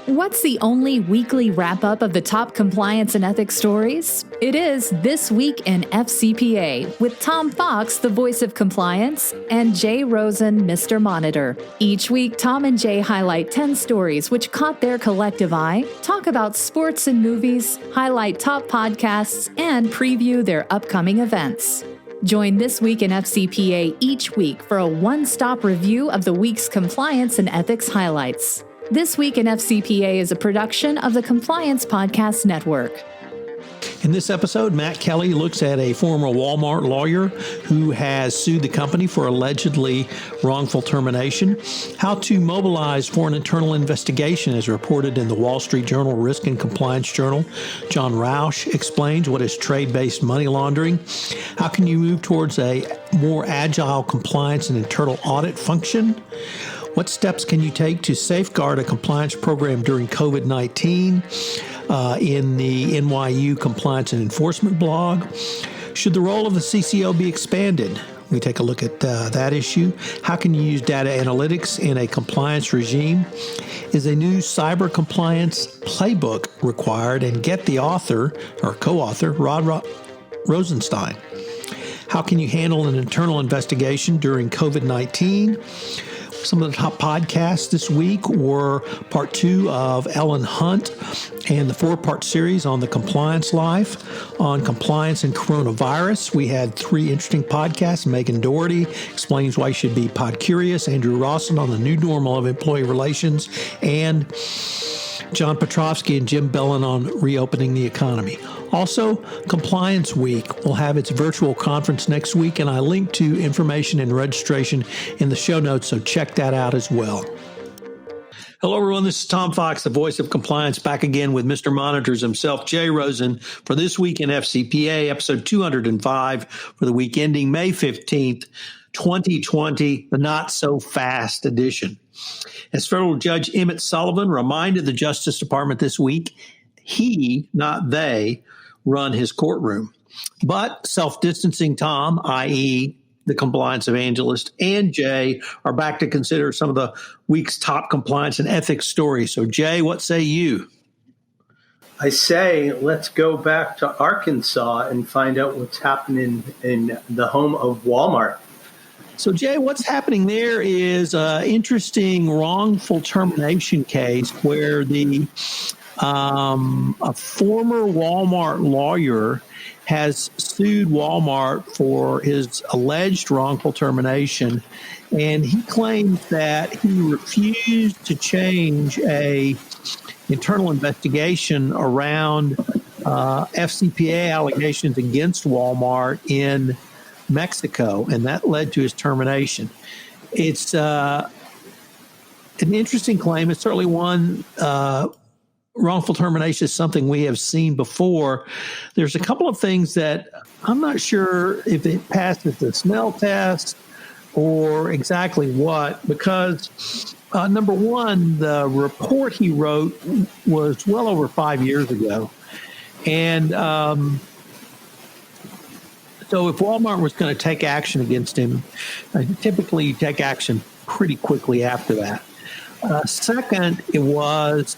What's the only weekly wrap-up of the top compliance and ethics stories? It is This Week in FCPA with Tom Fox, the voice of compliance, and Jay Rosen, Mr. Monitor. Each week, Tom and Jay highlight 10 stories which caught their collective eye, talk about sports and movies, highlight top podcasts, and preview their upcoming events. Join This Week in FCPA each week for a one-stop review of the week's compliance and ethics highlights. This Week in FCPA is a production of the Compliance Podcast Network. In this episode, Matt Kelly looks at a former Walmart lawyer who has sued the company for allegedly wrongful termination, how to mobilize for an internal investigation as reported in the Wall Street Journal Risk and Compliance Journal. John Roush explains what is trade-based money laundering, how can you move towards a more agile compliance and internal audit function. What steps can you take to safeguard a compliance program during COVID-19 in the NYU Compliance and Enforcement blog? Should the role of the CCO be expanded? We take a look at that issue. How can you use data analytics in a compliance regime? Is a new cyber compliance playbook required? And get the author or co-author, Rod Rosenstein. How can you handle an internal investigation during COVID-19? Some of the top podcasts this week were part 2 of Ellen Hunt and the 4-part series on the compliance life. On compliance and coronavirus, we had 3 interesting podcasts. Megan Doherty explains why you should be pod curious. Andrew Rawson on the new normal of employee relations. And John Petrovsky and Jim Bellin on reopening the economy. Also, Compliance Week will have its virtual conference next week, and I link to information and registration in the show notes, so check that out as well. Hello, everyone. This is Tom Fox, the voice of compliance, back again with Mr. Monitors himself, Jay Rosen, for This Week in FCPA, episode 205 for the week ending May 15th, 2020, the not-so-fast edition. As federal judge Emmet Sullivan reminded the Justice Department this week, he, not they, run his courtroom. But self-distancing Tom, i.e., the compliance evangelist, and Jay are back to consider some of the week's top compliance and ethics stories. So, Jay, what say you? I say let's go back to Arkansas and find out what's happening in the home of Walmart. So, Jay, what's happening there is an interesting wrongful termination case where a former Walmart lawyer has sued Walmart for his alleged wrongful termination, and he claims that he refused to change a internal investigation around FCPA allegations against Walmart in Mexico, and that led to his termination. It's an interesting claim. It's certainly one. Wrongful termination is something we have seen before. There's a couple of things that I'm not sure if it passes the smell test or exactly what, because number one, the report he wrote was well over 5 years ago. And so if Walmart was going to take action against him, typically you take action pretty quickly after that. Second, it was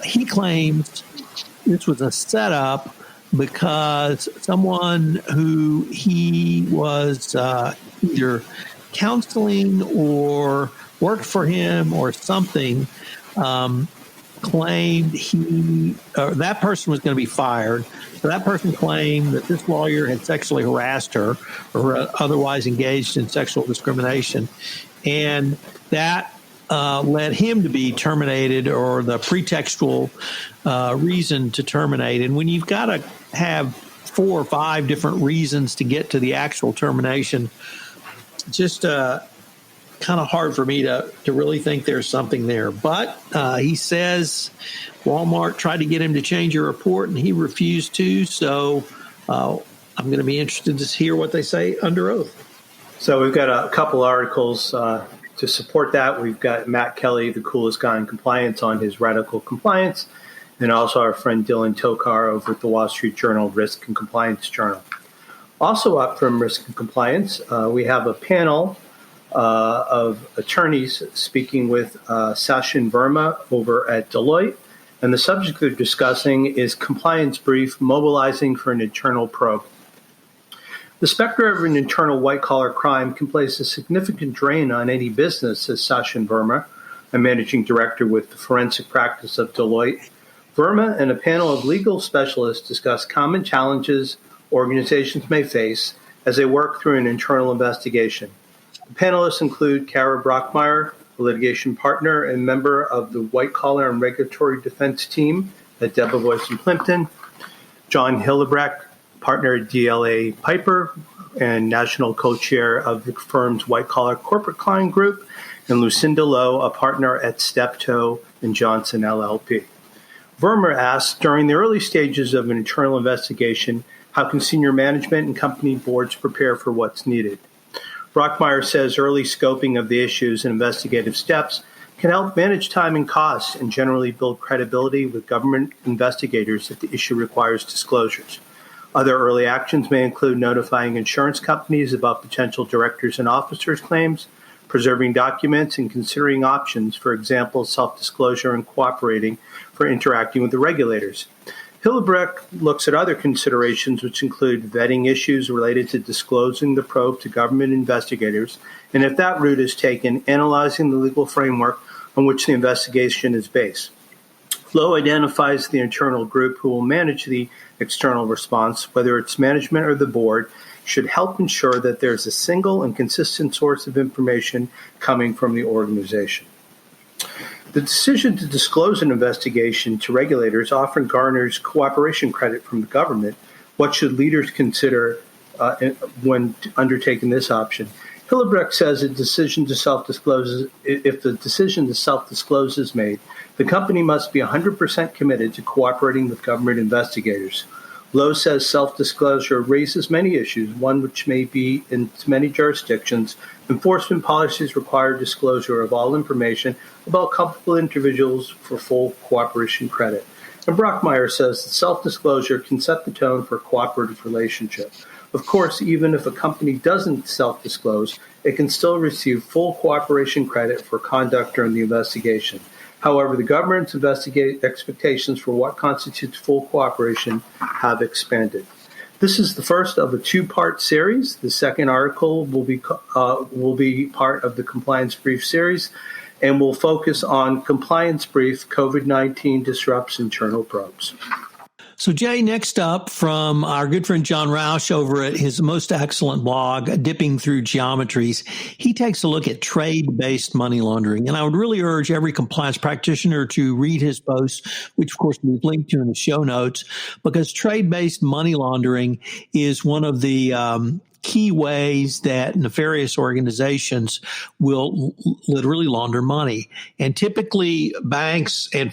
he claims this was a setup because someone who he was either counseling or worked for him or something claimed that person was going to be fired. So that person claimed that this lawyer had sexually harassed her or otherwise engaged in sexual discrimination. And that led him to be terminated, or the pretextual reason to terminate. And when you've got to have 4 or 5 different reasons to get to the actual termination, it's just kind of hard for me to really think there's something there. But he says Walmart tried to get him to change a report, and he refused to. So I'm going to be interested to hear what they say under oath. So we've got a couple articles to support that. We've got Matt Kelly, the coolest guy in compliance, on his radical compliance, and also our friend Dylan Tokar over at the Wall Street Journal Risk and Compliance Journal. Also up from Risk and Compliance, we have a panel of attorneys speaking with Sachin Verma over at Deloitte. And the subject they're discussing is compliance brief mobilizing for an internal probe. The specter of an internal white-collar crime can place a significant drain on any business, says Sachin Verma, a managing director with the forensic practice of Deloitte. Verma and a panel of legal specialists discuss common challenges organizations may face as they work through an internal investigation. The panelists include Kara Brockmeyer, a litigation partner and member of the white-collar and regulatory defense team at Debevoise & Plimpton, John Hillebrecht, partner at DLA Piper and national co-chair of the firm's white-collar corporate client group, and Lucinda Lowe, a partner at Steptoe and Johnson LLP. Verma asked, during the early stages of an internal investigation, how can senior management and company boards prepare for what's needed? Brockmeyer says early scoping of the issues and investigative steps can help manage time and costs and generally build credibility with government investigators if the issue requires disclosures. Other early actions may include notifying insurance companies about potential directors and officers' claims, preserving documents, and considering options, for example, self-disclosure and cooperating for interacting with the regulators. Hillebrecht looks at other considerations, which include vetting issues related to disclosing the probe to government investigators, and if that route is taken, analyzing the legal framework on which the investigation is based. Lowe identifies the internal group who will manage the external response, whether it's management or the board, should help ensure that there's a single and consistent source of information coming from the organization. The decision to disclose an investigation to regulators often garners cooperation credit from the government. What should leaders consider when undertaking this option? Hillebrecht says if the decision to self-disclose is made, the company must be 100% committed to cooperating with government investigators. Lowe says self-disclosure raises many issues, one which may be in many jurisdictions. Enforcement policies require disclosure of all information about culpable individuals for full cooperation credit. And Brockmeyer says that self-disclosure can set the tone for a cooperative relationship. Of course, even if a company doesn't self-disclose, it can still receive full cooperation credit for conduct during the investigation. However, the government's expectations for what constitutes full cooperation have expanded. This is the first of a two-part series. The second article will be part of the Compliance Brief series and will focus on Compliance Brief, COVID-19 Disrupts Internal Probes. So, Jay, next up from our good friend John Roush over at his most excellent blog, Dipping Through Geometries, he takes a look at trade-based money laundering. And I would really urge every compliance practitioner to read his post, which, of course, we've linked to in the show notes, because trade-based money laundering is one of the key ways that nefarious organizations will literally launder money. And typically banks and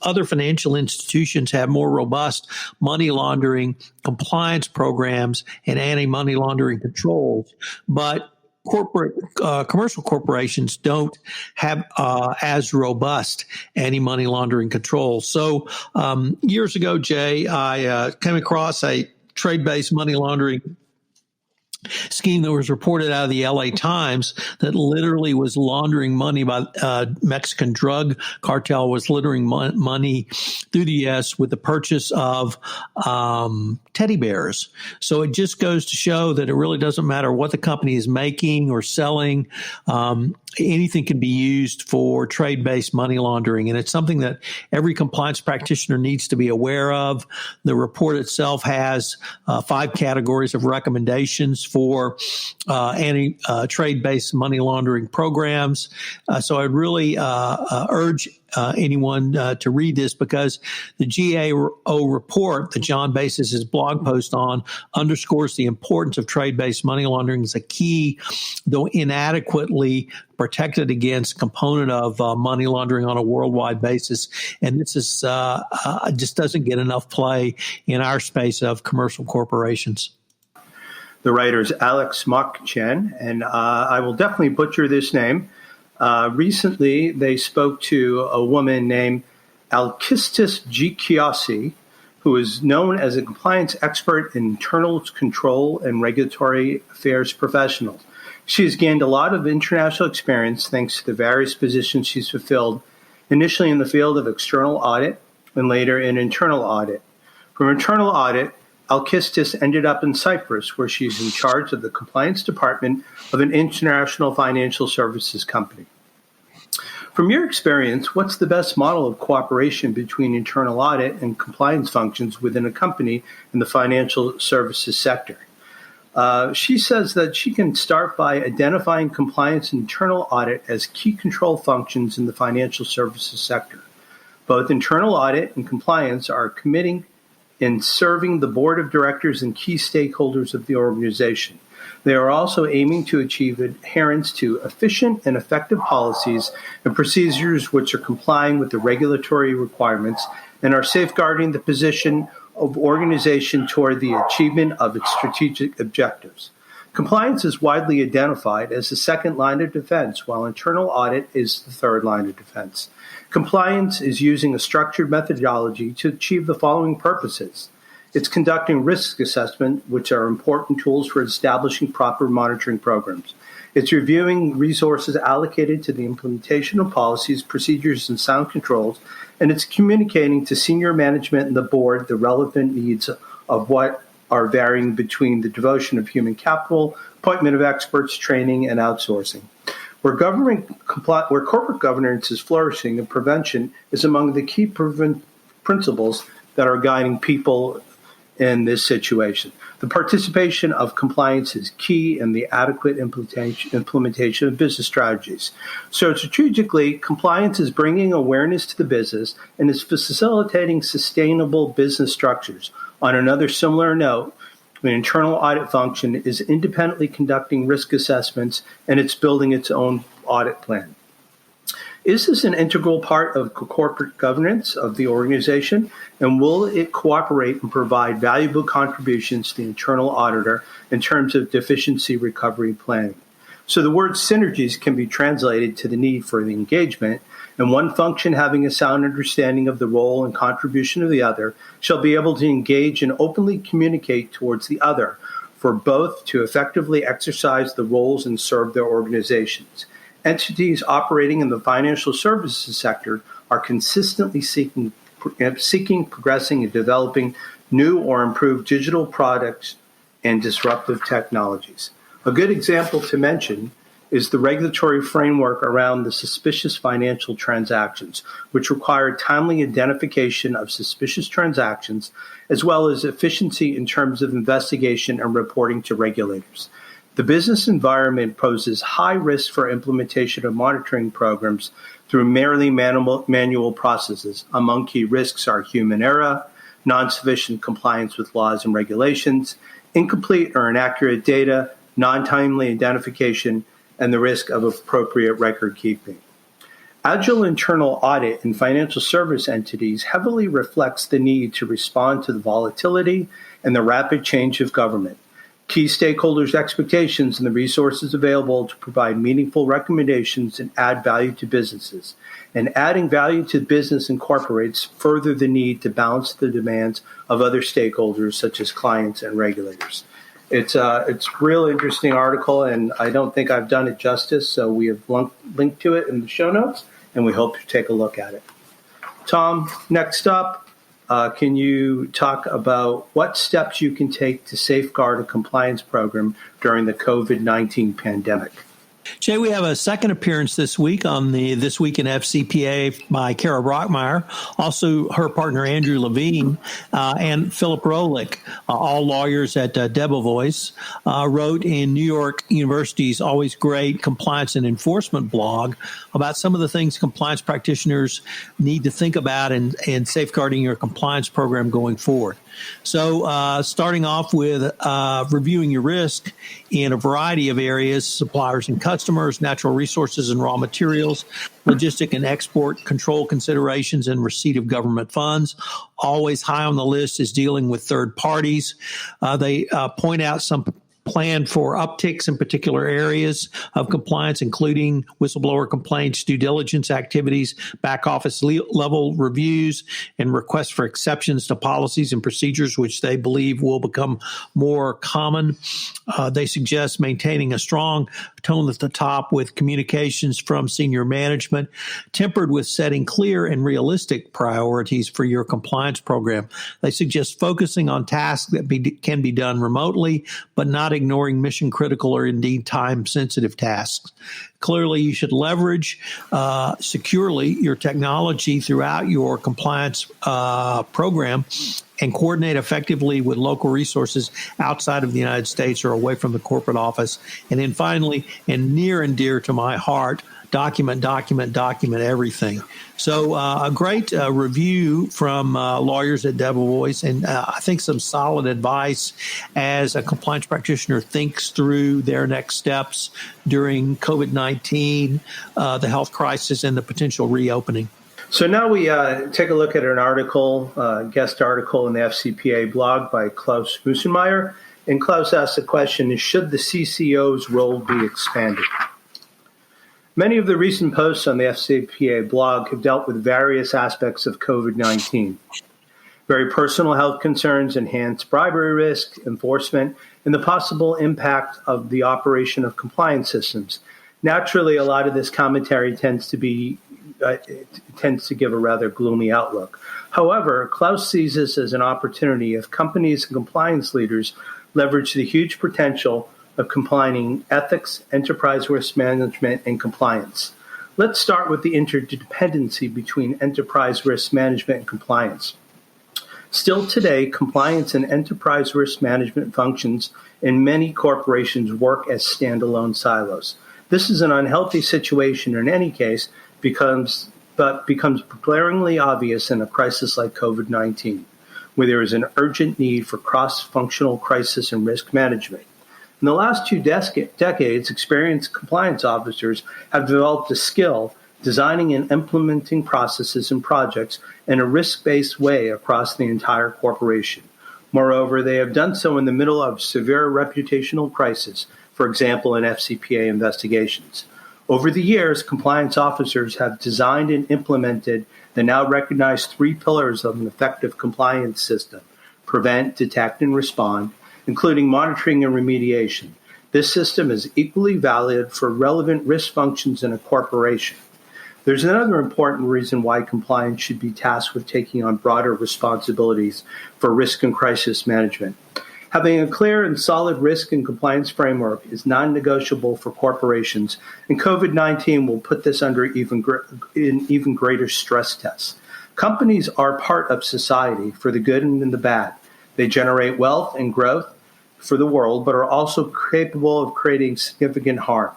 other financial institutions have more robust money laundering compliance programs and anti-money laundering controls. But commercial corporations don't have as robust anti-money laundering controls. So years ago, Jay, I came across a trade-based money laundering scheme that was reported out of the LA Times that literally was laundering money by Mexican drug cartel was laundering money through the U.S. with the purchase of teddy bears. So it just goes to show that it really doesn't matter what the company is making or selling. Anything can be used for trade-based money laundering, and it's something that every compliance practitioner needs to be aware of. The report itself has 5 categories of recommendations for trade-based money laundering programs. So I'd really urge anyone to read this, because the GAO report that John bases his blog post on underscores the importance of trade-based money laundering as a key, though inadequately protected against component of money laundering on a worldwide basis. And this is just doesn't get enough play in our space of commercial corporations. The writer is Alex Mokchen, and I will definitely butcher this name. Recently, they spoke to a woman named Alkistis Gikiasi, who is known as a compliance expert in internal control and regulatory affairs professional. She has gained a lot of international experience thanks to the various positions she's fulfilled, initially in the field of external audit and later in internal audit. From internal audit, Alkistis ended up in Cyprus, where she's in charge of the compliance department of an international financial services company. From your experience, what's the best model of cooperation between internal audit and compliance functions within a company in the financial services sector? She says that she can start by identifying compliance and internal audit as key control functions in the financial services sector. Both internal audit and compliance are committing in serving the board of directors and key stakeholders of the organization. They are also aiming to achieve adherence to efficient and effective policies and procedures which are complying with the regulatory requirements and are safeguarding the position of organization toward the achievement of its strategic objectives. Compliance is widely identified as the second line of defense, while internal audit is the third line of defense. Compliance is using a structured methodology to achieve the following purposes. It's conducting risk assessment, which are important tools for establishing proper monitoring programs. It's reviewing resources allocated to the implementation of policies, procedures, and sound controls, and it's communicating to senior management and the board the relevant needs of what are varying between the devotion of human capital, appointment of experts, training, and outsourcing. Where corporate governance is flourishing and prevention is among the key principles that are guiding people in this situation. The participation of compliance is key in the adequate implementation of business strategies. So strategically, compliance is bringing awareness to the business and is facilitating sustainable business structures. On another similar note, the internal audit function is independently conducting risk assessments and it's building its own audit plan. Is this an integral part of corporate governance of the organization? And will it cooperate and provide valuable contributions to the internal auditor in terms of deficiency recovery planning? So the word synergies can be translated to the need for the engagement, and one function having a sound understanding of the role and contribution of the other shall be able to engage and openly communicate towards the other for both to effectively exercise the roles and serve their organizations. Entities operating in the financial services sector are consistently seeking, progressing, and developing new or improved digital products and disruptive technologies. A good example to mention is the regulatory framework around the suspicious financial transactions, which require timely identification of suspicious transactions, as well as efficiency in terms of investigation and reporting to regulators. The business environment poses high risk for implementation of monitoring programs through merely manual processes. Among key risks are human error, non-sufficient compliance with laws and regulations, incomplete or inaccurate data, non-timely identification, and the risk of appropriate record keeping. Agile internal audit in financial service entities heavily reflects the need to respond to the volatility and the rapid change of government. Key stakeholders' expectations and the resources available to provide meaningful recommendations and add value to businesses. And adding value to business incorporates further the need to balance the demands of other stakeholders, such as clients and regulators. It's a real interesting article, and I don't think I've done it justice, so we have linked to it in the show notes, and we hope you take a look at it. Tom, next up, can you talk about what steps you can take to safeguard a compliance program during the COVID-19 pandemic? Jay, we have a second appearance this week on the This Week in FCPA by Kara Brockmeyer, also her partner Andrew Levine, and Philip Rolick, all lawyers at Debevoise, wrote in New York University's Always Great Compliance and Enforcement blog about some of the things compliance practitioners need to think about in safeguarding your compliance program going forward. So starting off with reviewing your risk in a variety of areas, suppliers and customers, natural resources and raw materials, logistic and export control considerations, and receipt of government funds. Always high on the list is dealing with third parties. They point out some plan for upticks in particular areas of compliance, including whistleblower complaints, due diligence activities, back office level reviews, and requests for exceptions to policies and procedures, which they believe will become more common. They suggest maintaining a strong tone at the top with communications from senior management, tempered with setting clear and realistic priorities for your compliance program. They suggest focusing on tasks that can be done remotely, but not ignoring mission critical or indeed time sensitive tasks. Clearly, you should leverage securely your technology throughout your compliance program and coordinate effectively with local resources outside of the United States or away from the corporate office. And then finally, and near and dear to my heart, document everything. So a great review from lawyers at Debevoise, and I think some solid advice as a compliance practitioner thinks through their next steps during COVID-19, the health crisis, and the potential reopening. So now we take a look at an article, guest article in the FCPA blog by Klaus Musenmeyer. And Klaus asks the question, should the CCO's role be expanded? Many of the recent posts on the FCPA blog have dealt with various aspects of COVID-19. Very personal health concerns, enhanced bribery risk, enforcement, and the possible impact of the operation of compliance systems. Naturally, a lot of this commentary tends to give a rather gloomy outlook. However, Klaus sees this as an opportunity if companies and compliance leaders leverage the huge potential of combining ethics, enterprise risk management, and compliance. Let's start with the interdependency between enterprise risk management and compliance. Still today, compliance and enterprise risk management functions in many corporations work as standalone silos. This is an unhealthy situation in any case, becomes glaringly obvious in a crisis like COVID-19, where there is an urgent need for cross-functional crisis and risk management. In the last 2 decades, experienced compliance officers have developed a skill designing and implementing processes and projects in a risk-based way across the entire corporation. Moreover, they have done so in the middle of severe reputational crisis, for example, in FCPA investigations. Over the years, compliance officers have designed and implemented the now recognized 3 pillars of an effective compliance system: prevent, detect, and respond, including monitoring and remediation. This system is equally valid for relevant risk functions in a corporation. There's another important reason why compliance should be tasked with taking on broader responsibilities for risk and crisis management. Having a clear and solid risk and compliance framework is non-negotiable for corporations, and COVID-19 will put this under even greater stress tests. Companies are part of society for the good and the bad. They generate wealth and growth for the world, but are also capable of creating significant harm.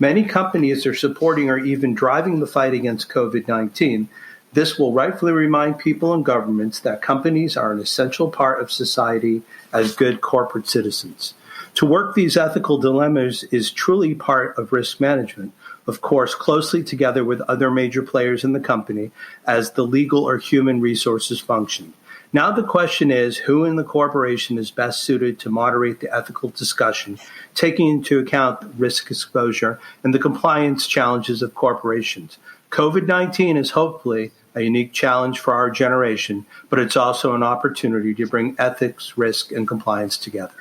Many companies are supporting or even driving the fight against COVID-19. This will rightfully remind people and governments that companies are an essential part of society as good corporate citizens. To work these ethical dilemmas is truly part of risk management, of course, closely together with other major players in the company as the legal or human resources function. Now the question is, who in the corporation is best suited to moderate the ethical discussion, taking into account risk exposure and the compliance challenges of corporations? COVID-19 is hopefully a unique challenge for our generation, but it's also an opportunity to bring ethics, risk, and compliance together.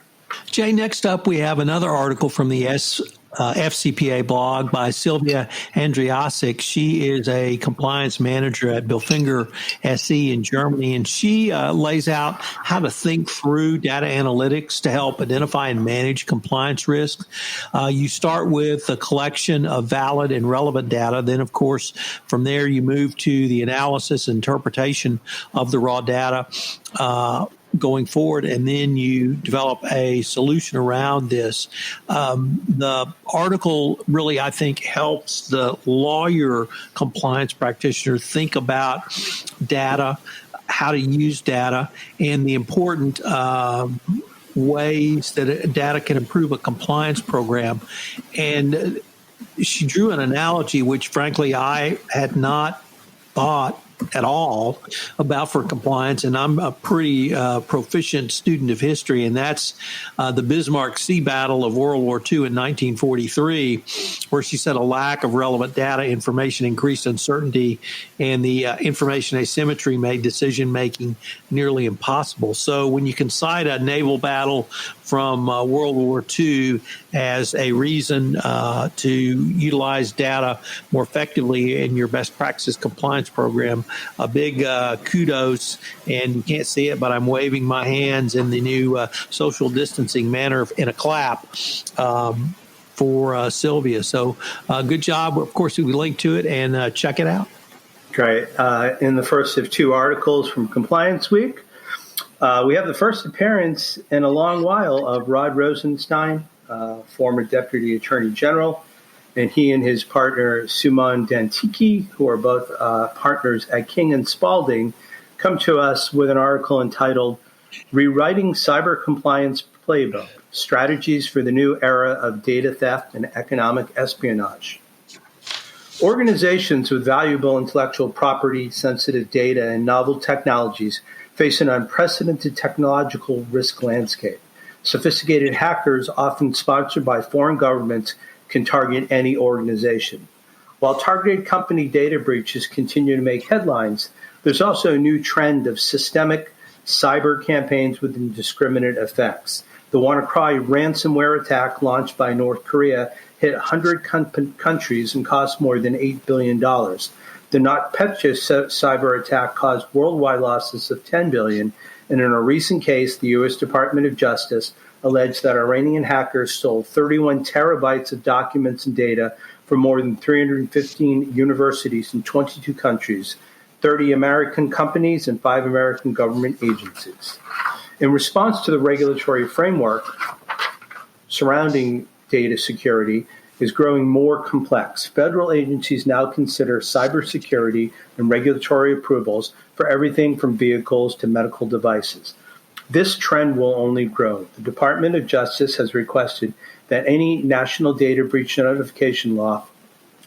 Jay, next up, we have another article from the FCPA blog by Sylvia Andriasic. She is a compliance manager at Bilfinger SE in Germany, and she lays out how to think through data analytics to help identify and manage compliance risks. You start with the collection of valid and relevant data. Then, of course, from there you move to the analysis and interpretation of the raw data going forward, and then you develop a solution around this. The article really, I think, helps the lawyer compliance practitioner think about data, how to use data, and the important ways that data can improve a compliance program. And she drew an analogy, which frankly I had not thought at all about for compliance, and I'm a pretty proficient student of history, and that's the Bismarck Sea Battle of World War II in 1943, where she said a lack of relevant data information increased uncertainty, and the information asymmetry made decision-making nearly impossible. So when you can cite a naval battle from World War II as a reason to utilize data more effectively in your best practices compliance program, a big kudos, and you can't see it, but I'm waving my hands in the new social distancing manner in a clap for Sylvia. So good job. Of course, we link to it and check it out. Great. In the first of two articles from Compliance Week, we have the first appearance in a long while of Rod Rosenstein, former Deputy Attorney General, and he and his partner Suman Dantiki, who are both partners at King & Spalding, come to us with an article entitled Rewriting Cyber Compliance Playbook, Strategies for the New Era of Data Theft and Economic Espionage. Organizations with valuable intellectual property, sensitive data, and novel technologies face an unprecedented technological risk landscape. Sophisticated hackers, often sponsored by foreign governments, can target any organization. While targeted company data breaches continue to make headlines, there's also a new trend of systemic cyber campaigns with indiscriminate effects. The WannaCry ransomware attack launched by North Korea hit 100 countries and cost more than $8 billion. The NotPetya cyber attack caused worldwide losses of $10 billion, and in a recent case, the U.S. Department of Justice alleged that Iranian hackers stole 31 terabytes of documents and data from more than 315 universities in 22 countries, 30 American companies, and 5 American government agencies. In response to the regulatory framework surrounding data security is growing more complex. Federal agencies now consider cybersecurity and regulatory approvals for everything from vehicles to medical devices. This trend will only grow. The Department of Justice has requested that any national data breach notification law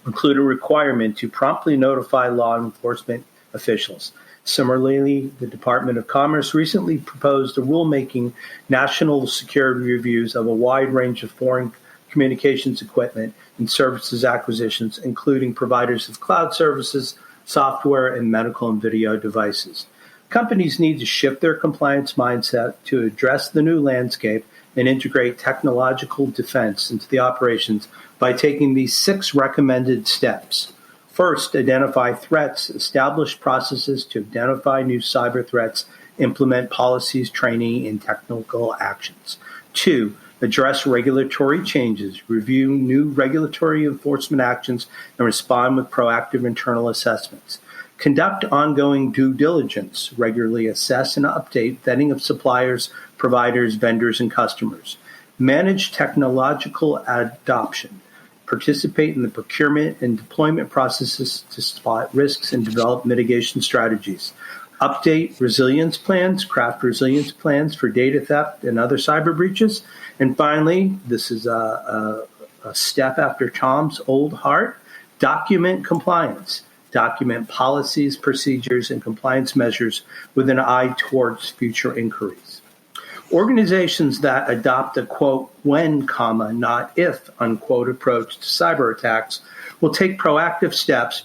include a requirement to promptly notify law enforcement officials. Similarly, the Department of Commerce recently proposed a rulemaking national security reviews of a wide range of foreign communications equipment and services acquisitions, including providers of cloud services, software, and medical and video devices. Companies need to shift their compliance mindset to address the new landscape and integrate technological defense into the operations by taking these 6 recommended steps. First, identify threats, establish processes to identify new cyber threats, implement policies, training, and technical actions. 2, address regulatory changes, review new regulatory enforcement actions, and respond with proactive internal assessments. Conduct ongoing due diligence, regularly assess and update vetting of suppliers, providers, vendors, and customers. Manage technological adoption. Participate in the procurement and deployment processes to spot risks and develop mitigation strategies. Update resilience plans, craft resilience plans for data theft and other cyber breaches. And finally, this is a step after Tom's old heart, document compliance. Document policies, procedures, and compliance measures with an eye towards future inquiries. Organizations that adopt a, quote, when, comma, not if, unquote, approach to cyber attacks will take proactive steps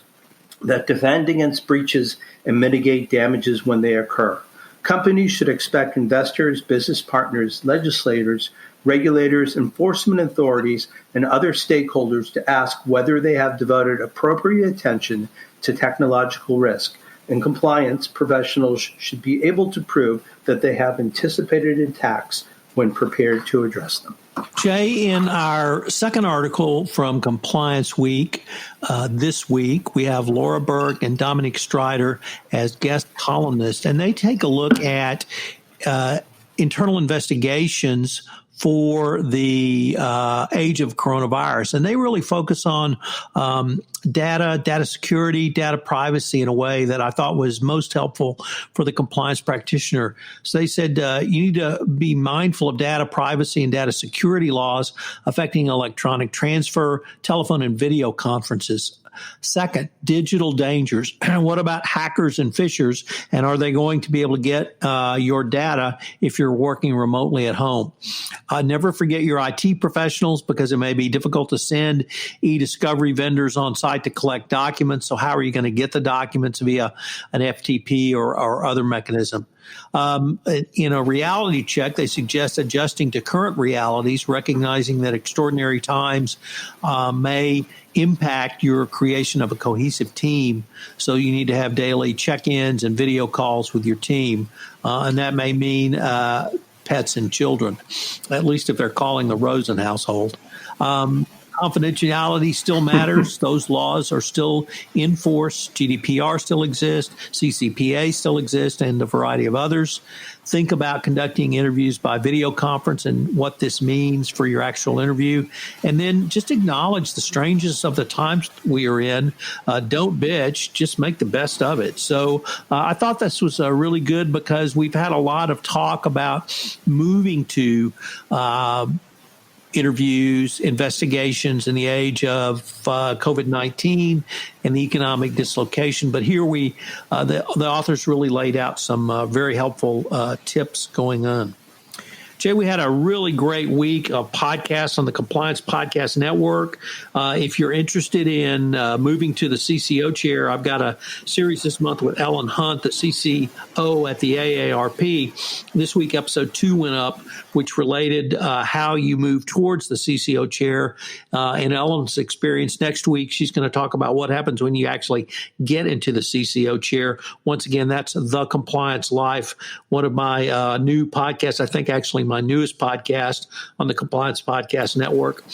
that defend against breaches and mitigate damages when they occur. Companies should expect investors, business partners, legislators, regulators, enforcement authorities, and other stakeholders to ask whether they have devoted appropriate attention to technological risk. And compliance professionals should be able to prove that they have anticipated attacks when prepared to address them. Jay, in our second article from Compliance Week this week, we have Laura Burke and Dominic Strider as guest columnists, and they take a look at internal investigations for the age of coronavirus. And they really focus on data security, data privacy in a way that I thought was most helpful for the compliance practitioner. So they said you need to be mindful of data privacy and data security laws affecting electronic transfer, telephone and video conferences. Second, digital dangers. What about hackers and phishers? And are they going to be able to get your data if you're working remotely at home? Never forget your IT professionals, because it may be difficult to send e-discovery vendors on site to collect documents. So how are you going to get the documents via an FTP or other mechanism? In a reality check, they suggest adjusting to current realities, recognizing that extraordinary times may impact your creation of a cohesive team. So you need to have daily check-ins and video calls with your team. And that may mean pets and children, at least if they're calling the Rosen household. Confidentiality still matters. Those laws are still in force. GDPR still exists. CCPA still exists, and a variety of others. Think about conducting interviews by video conference and what this means for your actual interview. And then just acknowledge the strangeness of the times we are in. Don't bitch. Just make the best of it. So I thought this was really good, because we've had a lot of talk about moving to interviews, investigations in the age of COVID-19 and the economic dislocation. But here the authors really laid out some very helpful tips going on. Jay, we had a really great week of podcasts on the Compliance Podcast Network. If you're interested in moving to the CCO chair, I've got a series this month with Ellen Hunt, the CCO at the AARP. This week, episode 2 went up, which related how you move towards the CCO chair. In Ellen's experience, next week, she's going to talk about what happens when you actually get into the CCO chair. Once again, that's The Compliance Life, one of my new podcasts, I think actually my newest podcast on the Compliance Podcast Network.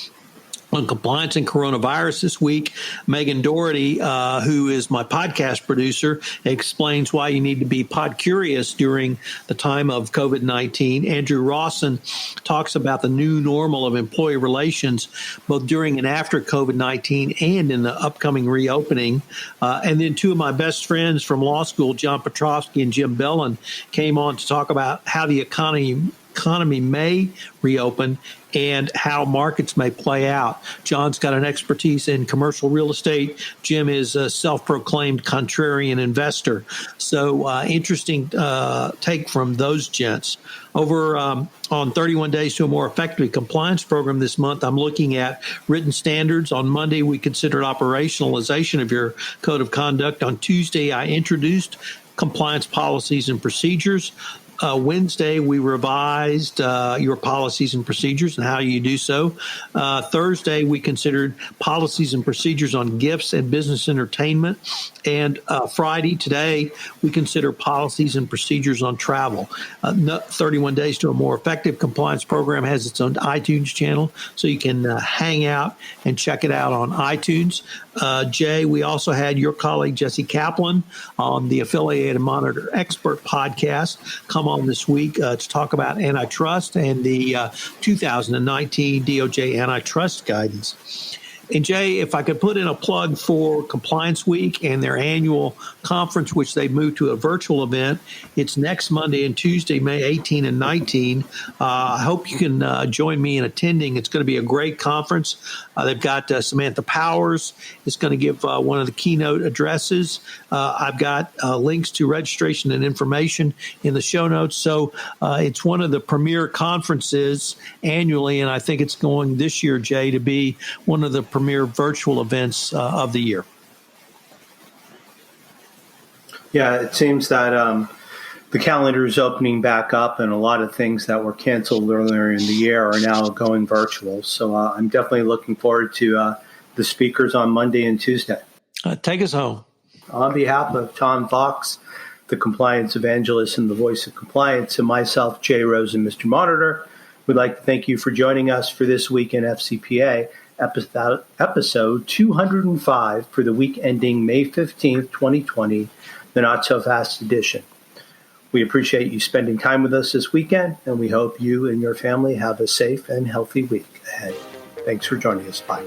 On compliance and coronavirus this week, Megan Doherty, who is my podcast producer, explains why you need to be pod curious during the time of COVID-19. Andrew Rawson talks about the new normal of employee relations, both during and after COVID-19 and in the upcoming reopening. And then two of my best friends from law school, John Petrovsky and Jim Bellin, came on to talk about how the economy may reopen and how markets may play out. John's got an expertise in commercial real estate. Jim is a self-proclaimed contrarian investor. So interesting take from those gents. Over on 31 Days to a More Effective Compliance program this month, I'm looking at written standards. On Monday, we considered operationalization of your code of conduct. On Tuesday, I introduced compliance policies and procedures. Wednesday, we revised your policies and procedures and how you do so. Thursday, we considered policies and procedures on gifts and business entertainment. And Friday, today, we consider policies and procedures on travel. 31 Days to a More Effective Compliance program has its own iTunes channel, so you can hang out and check it out on iTunes. Jay, we also had your colleague Jesse Kaplan on the Affiliated Monitor Expert podcast come on this week to talk about antitrust and the 2019 DOJ antitrust guidance. And Jay, if I could put in a plug for Compliance Week and their annual conference, which they've moved to a virtual event, it's next Monday and Tuesday, May 18 and 19. I hope you can join me in attending. It's going to be a great conference. They've got Samantha Powers is going to give one of the keynote addresses. I've got links to registration and information in the show notes. So it's one of the premier conferences annually, and I think it's going this year, Jay, to be one of the premier virtual events of the year. Yeah, it seems that the calendar is opening back up, and a lot of things that were canceled earlier in the year are now going virtual. So I'm definitely looking forward to the speakers on Monday and Tuesday. Take us home. On behalf of Tom Fox, the compliance evangelist and the voice of compliance, and myself, Jay Rosen, Mr. Monitor, we'd like to thank you for joining us for this week in FCPA, episode 205 for the week ending May 15th, 2020, the Not So Fast edition. We appreciate you spending time with us this weekend, and we hope you and your family have a safe and healthy week ahead. Thanks for joining us. Bye.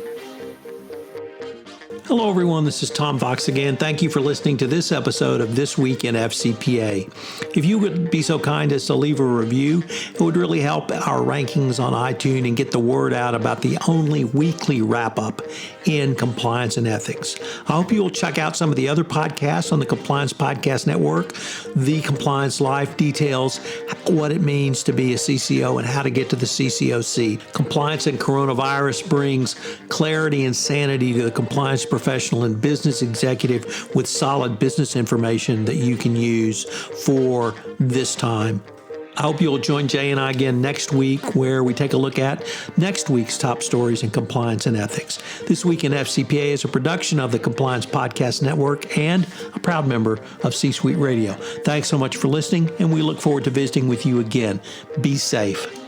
Hello, everyone. This is Tom Fox again. Thank you for listening to this episode of This Week in FCPA. If you would be so kind as to leave a review, it would really help our rankings on iTunes and get the word out about the only weekly wrap-up in compliance and ethics. I hope you will check out some of the other podcasts on the Compliance Podcast Network. The Compliance Life details what it means to be a CCO and how to get to the CCOC. Compliance and Coronavirus brings clarity and sanity to the compliance professional and business executive with solid business information that you can use for this time. I hope you'll join Jay and I again next week where we take a look at next week's top stories in compliance and ethics. This Week in FCPA is a production of the Compliance Podcast Network and a proud member of C-Suite Radio. Thanks so much for listening, and we look forward to visiting with you again. Be safe.